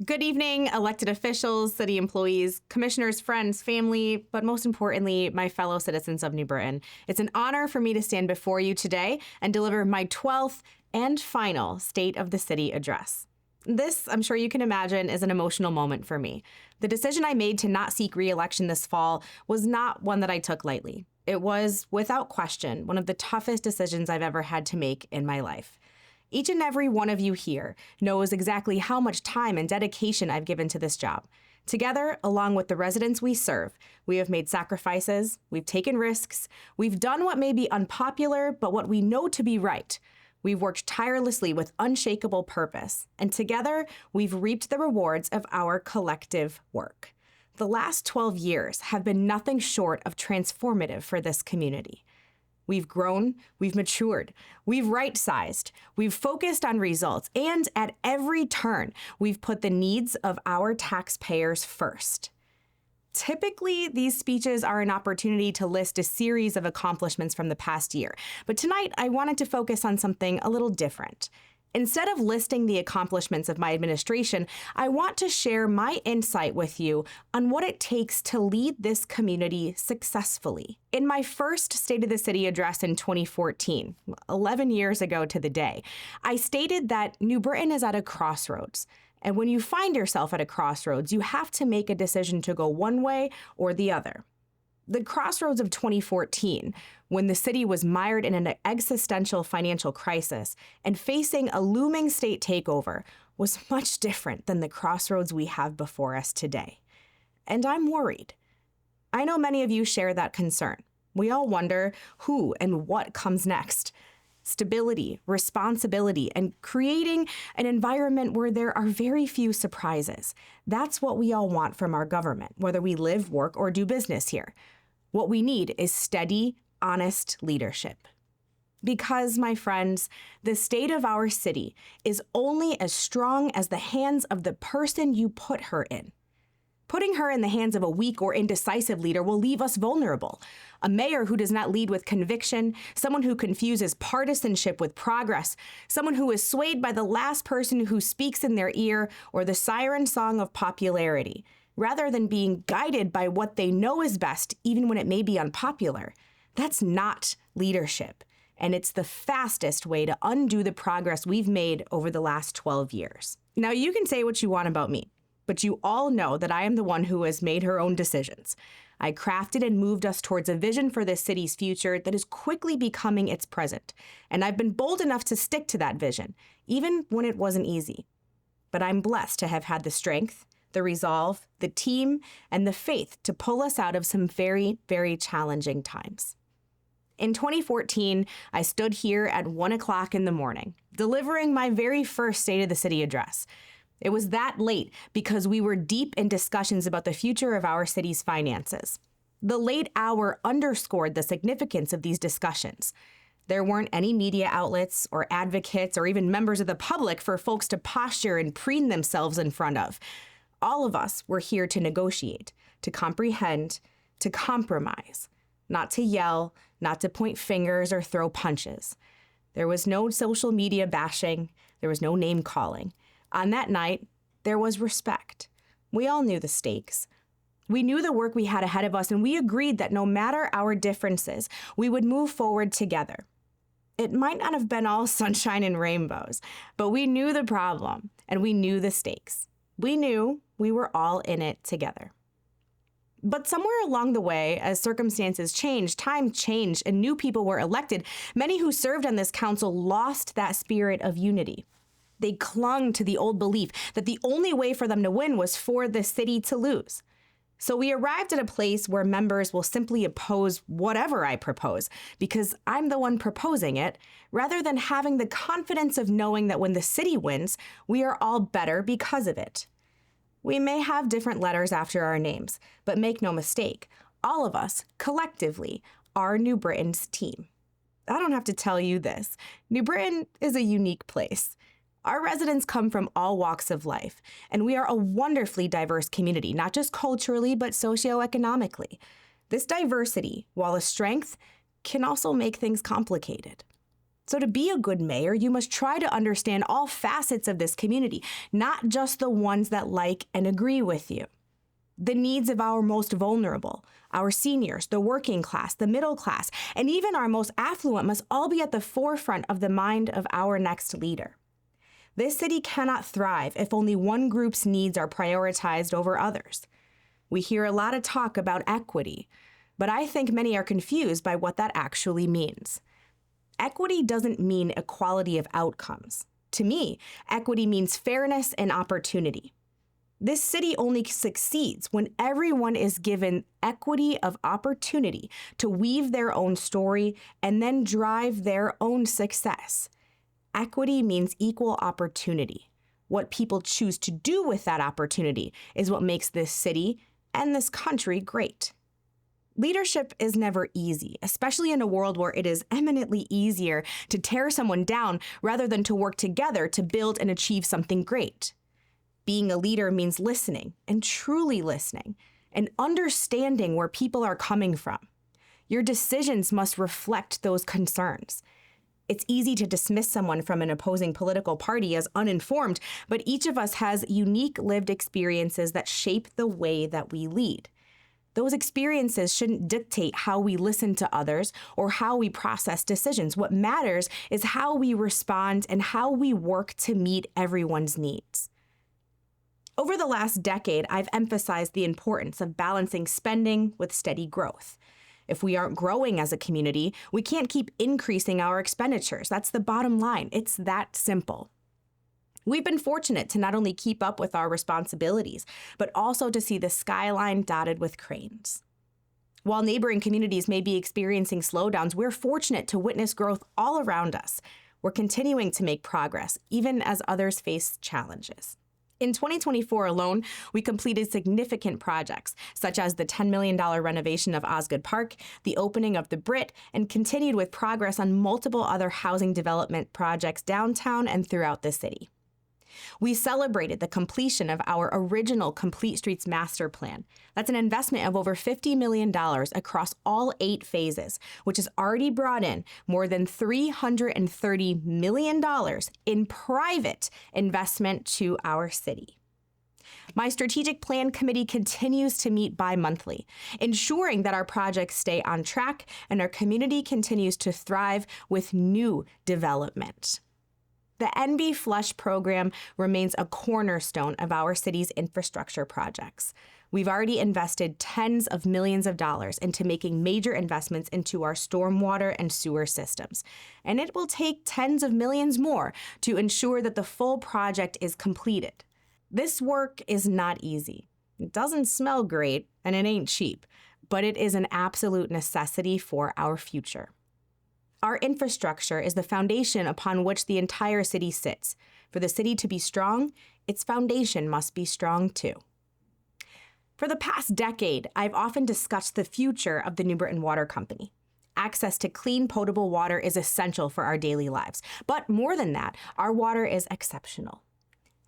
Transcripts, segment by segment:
Good evening, elected officials, city employees, commissioners, friends, family, but most importantly, my fellow citizens of New Britain. It's an honor for me to stand before you today and deliver my 12th and final State of the City address. This, I'm sure you can imagine, is an emotional moment for me. The decision I made to not seek re-election this fall was not one that I took lightly. It was, without question, one of the toughest decisions I've ever had to make in my life. Each and every one of you here knows exactly how much time and dedication I've given to this job. Together, along with the residents we serve, we have made sacrifices, we've taken risks, we've done what may be unpopular, but what we know to be right. We've worked tirelessly with unshakable purpose, and together, we've reaped the rewards of our collective work. The last 12 years have been nothing short of transformative for this community. We've grown, we've matured, we've right-sized, we've focused on results, and at every turn, we've put the needs of our taxpayers first. Typically, these speeches are an opportunity to list a series of accomplishments from the past year, but tonight I wanted to focus on something a little different. Instead of listing the accomplishments of my administration, I want to share my insight with you on what it takes to lead this community successfully. In my first State of the City address in 2014, 11 years ago to the day, I stated that New Britain is at a crossroads. And when you find yourself at a crossroads, you have to make a decision to go one way or the other. The crossroads of 2014, when the city was mired in an existential financial crisis and facing a looming state takeover, was much different than the crossroads we have before us today. And I'm worried. I know many of you share that concern. We all wonder who and what comes next. Stability, responsibility, and creating an environment where there are very few surprises. That's what we all want from our government, whether we live, work, or do business here. What we need is steady, honest leadership. Because, my friends, the state of our city is only as strong as the hands of the person you put her in. Putting her in the hands of a weak or indecisive leader will leave us vulnerable. A mayor who does not lead with conviction, someone who confuses partisanship with progress, someone who is swayed by the last person who speaks in their ear or the siren song of popularity, rather than being guided by what they know is best, even when it may be unpopular. That's not leadership, and it's the fastest way to undo the progress we've made over the last 12 years. Now, you can say what you want about me, but you all know that I am the one who has made her own decisions. I crafted and moved us towards a vision for this city's future that is quickly becoming its present, and I've been bold enough to stick to that vision, even when it wasn't easy. But I'm blessed to have had the strength, the resolve, the team, and the faith to pull us out of some very, very challenging times. In 2014, I stood here at 1 o'clock in the morning, delivering my very first State of the City address. It was that late because we were deep in discussions about the future of our city's finances. The late hour underscored the significance of these discussions. There weren't any media outlets or advocates or even members of the public for folks to posture and preen themselves in front of. All of us were here to negotiate, to comprehend, to compromise, not to yell, not to point fingers or throw punches. There was no social media bashing. There was no name calling. On that night, there was respect. We all knew the stakes. We knew the work we had ahead of us, and we agreed that no matter our differences, we would move forward together. It might not have been all sunshine and rainbows, but we knew the problem, and we knew the stakes. We knew we were all in it together. But somewhere along the way, as circumstances changed, time changed, and new people were elected, many who served on this council lost that spirit of unity. They clung to the old belief that the only way for them to win was for the city to lose. So we arrived at a place where members will simply oppose whatever I propose because I'm the one proposing it, rather than having the confidence of knowing that when the city wins, we are all better because of it. We may have different letters after our names, but make no mistake, all of us, collectively, are New Britain's team. I don't have to tell you this. New Britain is a unique place. Our residents come from all walks of life, and we are a wonderfully diverse community, not just culturally, but socioeconomically. This diversity, while a strength, can also make things complicated. So to be a good mayor, you must try to understand all facets of this community, not just the ones that like and agree with you. The needs of our most vulnerable, our seniors, the working class, the middle class, and even our most affluent must all be at the forefront of the mind of our next leader. This city cannot thrive if only one group's needs are prioritized over others. We hear a lot of talk about equity, but I think many are confused by what that actually means. Equity doesn't mean equality of outcomes. To me, equity means fairness and opportunity. This city only succeeds when everyone is given equity of opportunity to weave their own story and then drive their own success. Equity means equal opportunity. What people choose to do with that opportunity is what makes this city and this country great. Leadership is never easy, especially in a world where it is eminently easier to tear someone down rather than to work together to build and achieve something great. Being a leader means listening and truly listening and understanding where people are coming from. Your decisions must reflect those concerns. It's easy to dismiss someone from an opposing political party as uninformed, but each of us has unique lived experiences that shape the way that we lead. Those experiences shouldn't dictate how we listen to others or how we process decisions. What matters is how we respond and how we work to meet everyone's needs. Over the last decade, I've emphasized the importance of balancing spending with steady growth. If we aren't growing as a community, we can't keep increasing our expenditures. That's the bottom line. It's that simple. We've been fortunate to not only keep up with our responsibilities, but also to see the skyline dotted with cranes. While neighboring communities may be experiencing slowdowns, we're fortunate to witness growth all around us. We're continuing to make progress, even as others face challenges. In 2024 alone, we completed significant projects, such as the $10 million renovation of Osgood Park, the opening of the Brit, and continued with progress on multiple other housing development projects downtown and throughout the city. We celebrated the completion of our original Complete Streets Master Plan. That's an investment of over $50 million across all 8 phases, which has already brought in more than $330 million in private investment to our city. My strategic plan committee continues to meet bi-monthly, ensuring that our projects stay on track and our community continues to thrive with new development. The NB Flush program remains a cornerstone of our city's infrastructure projects. We've already invested tens of millions of dollars into making major investments into our stormwater and sewer systems, and it will take tens of millions more to ensure that the full project is completed. This work is not easy. It doesn't smell great, and it ain't cheap, but it is an absolute necessity for our future. Our infrastructure is the foundation upon which the entire city sits. For the city to be strong, its foundation must be strong too. For the past decade, I've often discussed the future of the New Britain Water Company. Access to clean, potable water is essential for our daily lives. But more than that, our water is exceptional.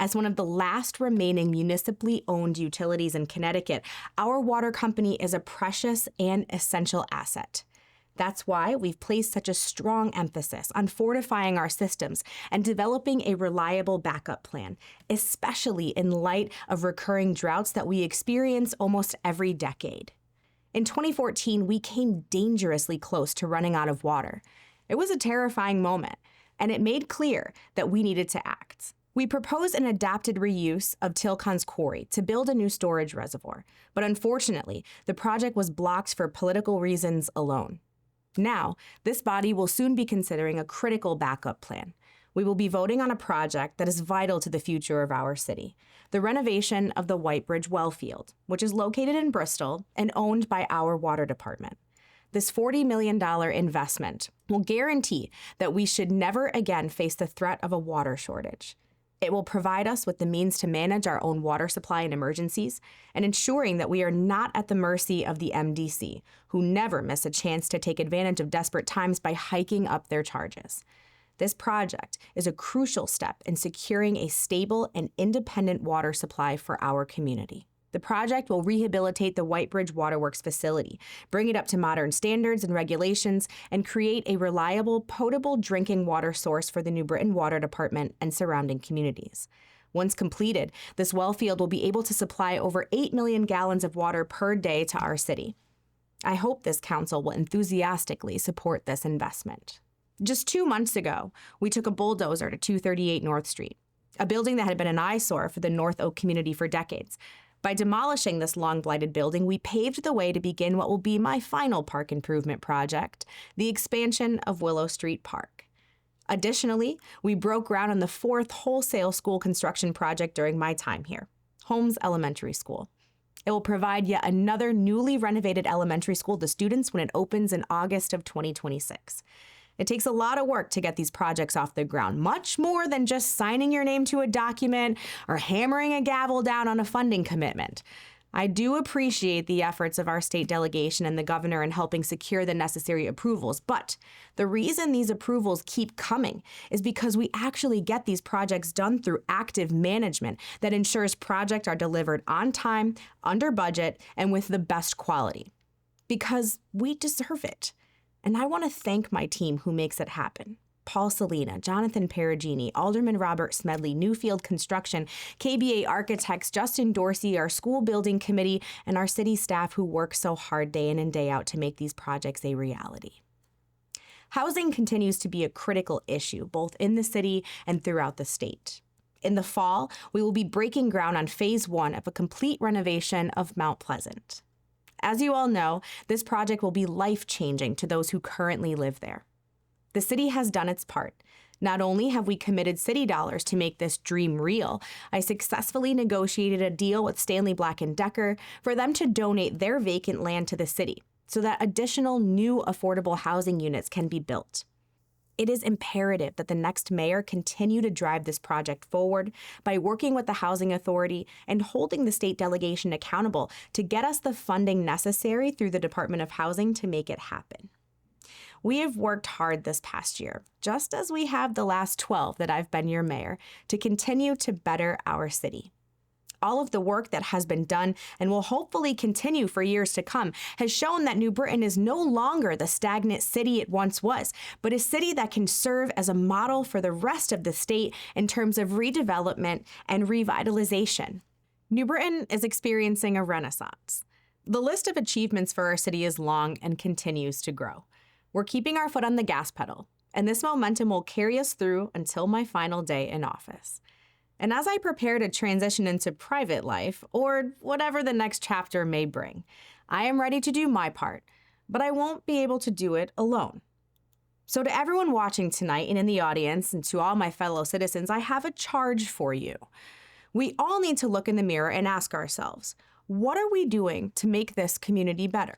As one of the last remaining municipally owned utilities in Connecticut, our water company is a precious and essential asset. That's why we've placed such a strong emphasis on fortifying our systems and developing a reliable backup plan, especially in light of recurring droughts that we experience almost every decade. In 2014, we came dangerously close to running out of water. It was a terrifying moment, and it made clear that we needed to act. We proposed an adapted reuse of Tilcon's quarry to build a new storage reservoir, but unfortunately, the project was blocked for political reasons alone. Now, this body will soon be considering a critical backup plan. We will be voting on a project that is vital to the future of our city, the renovation of the Whitebridge well field, which is located in Bristol and owned by our water department. This $40 million investment will guarantee that we should never again face the threat of a water shortage. It will provide us with the means to manage our own water supply in emergencies and ensuring that we are not at the mercy of the MDC, who never miss a chance to take advantage of desperate times by hiking up their charges. This project is a crucial step in securing a stable and independent water supply for our community. The project will rehabilitate the White Bridge Waterworks facility, bring it up to modern standards and regulations, and create a reliable, potable drinking water source for the New Britain Water Department and surrounding communities. Once completed, this well field will be able to supply over 8 million gallons of water per day to our city. I hope this council will enthusiastically support this investment. Just 2 months ago, we took a bulldozer to 238 North Street, a building that had been an eyesore for the North Oak community for decades. By demolishing this long-blighted building, we paved the way to begin what will be my final park improvement project, the expansion of Willow Street Park. Additionally, we broke ground on the 4th wholesale school construction project during my time here, Holmes Elementary School. It will provide yet another newly renovated elementary school to students when it opens in August of 2026. It takes a lot of work to get these projects off the ground, much more than just signing your name to a document or hammering a gavel down on a funding commitment. I do appreciate the efforts of our state delegation and the governor in helping secure the necessary approvals, but the reason these approvals keep coming is because we actually get these projects done through active management that ensures projects are delivered on time, under budget, and with the best quality. Because we deserve it. And I want to thank my team who makes it happen. Paul Salina, Jonathan Perugini, Alderman Robert Smedley, Newfield Construction, KBA Architects, Justin Dorsey, our school building committee, and our city staff who work so hard day in and day out to make these projects a reality. Housing continues to be a critical issue, both in the city and throughout the state. In the fall, we will be breaking ground on Phase 1 of a complete renovation of Mount Pleasant. As you all know, this project will be life-changing to those who currently live there. The city has done its part. Not only have we committed city dollars to make this dream real, I successfully negotiated a deal with Stanley Black & Decker for them to donate their vacant land to the city so that additional new affordable housing units can be built. It is imperative that the next mayor continue to drive this project forward by working with the Housing Authority and holding the state delegation accountable to get us the funding necessary through the Department of Housing to make it happen. We have worked hard this past year, just as we have the last 12 that I've been your mayor, to continue to better our city. All of the work that has been done and will hopefully continue for years to come has shown that New Britain is no longer the stagnant city it once was, but a city that can serve as a model for the rest of the state in terms of redevelopment and revitalization. New Britain is experiencing a renaissance. The list of achievements for our city is long and continues to grow. We're keeping our foot on the gas pedal, and this momentum will carry us through until my final day in office. And as I prepare to transition into private life, or whatever the next chapter may bring, I am ready to do my part, but I won't be able to do it alone. So to everyone watching tonight and in the audience, and to all my fellow citizens, I have a charge for you. We all need to look in the mirror and ask ourselves, what are we doing to make this community better?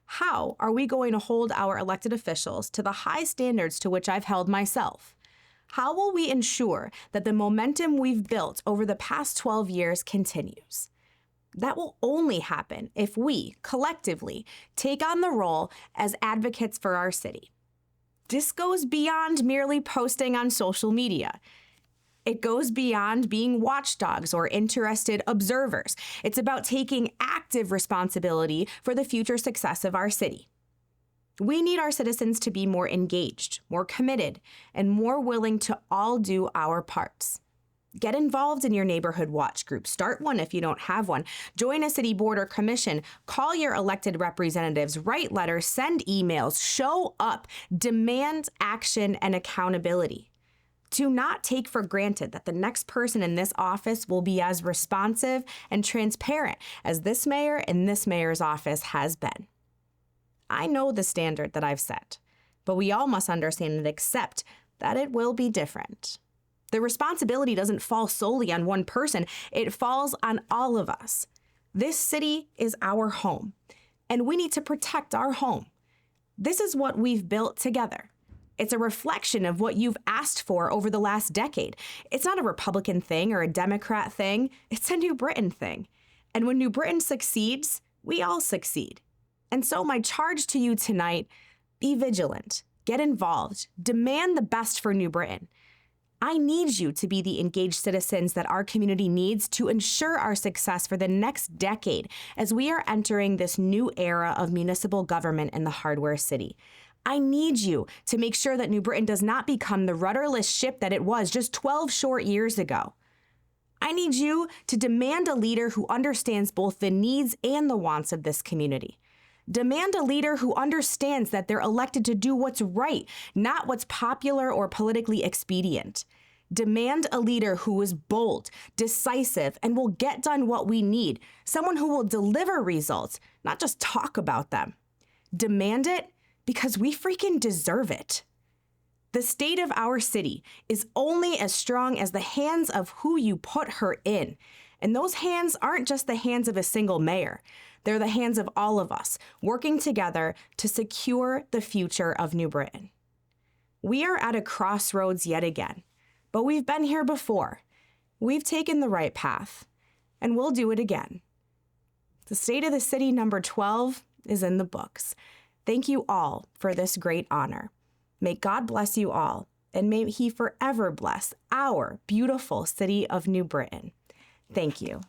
How are we going to hold our elected officials to the high standards to which I've held myself? How will we ensure that the momentum we've built over the past 12 years continues? That will only happen if we, collectively, take on the role as advocates for our city. This goes beyond merely posting on social media. It goes beyond being watchdogs or interested observers. It's about taking active responsibility for the future success of our city. We need our citizens to be more engaged, more committed, and more willing to all do our parts. Get involved in your neighborhood watch group. Start one if you don't have one. Join a city board or commission. Call your elected representatives. Write letters. Send emails. Show up. Demand action and accountability. Do not take for granted that the next person in this office will be as responsive and transparent as this mayor and this mayor's office has been. I know the standard that I've set, but we all must understand and accept that it will be different. The responsibility doesn't fall solely on one person, it falls on all of us. This city is our home, and we need to protect our home. This is what we've built together. It's a reflection of what you've asked for over the last decade. It's not a Republican thing or a Democrat thing, it's a New Britain thing. And when New Britain succeeds, we all succeed. And so my charge to you tonight, be vigilant, get involved, demand the best for New Britain. I need you to be the engaged citizens that our community needs to ensure our success for the next decade as we are entering this new era of municipal government in the hardware city. I need you to make sure that New Britain does not become the rudderless ship that it was just 12 short years ago. I need you to demand a leader who understands both the needs and the wants of this community. Demand a leader who understands that they're elected to do what's right, not what's popular or politically expedient. Demand a leader who is bold, decisive, and will get done what we need. Someone who will deliver results, not just talk about them. Demand it because we freaking deserve it. The state of our city is only as strong as the hands of who you put her in. And those hands aren't just the hands of a single mayor. They're the hands of all of us, working together to secure the future of New Britain. We are at a crossroads yet again, but we've been here before. We've taken the right path, and we'll do it again. The State of the City number 12 is in the books. Thank you all for this great honor. May God bless you all, and may He forever bless our beautiful city of New Britain. Thank you.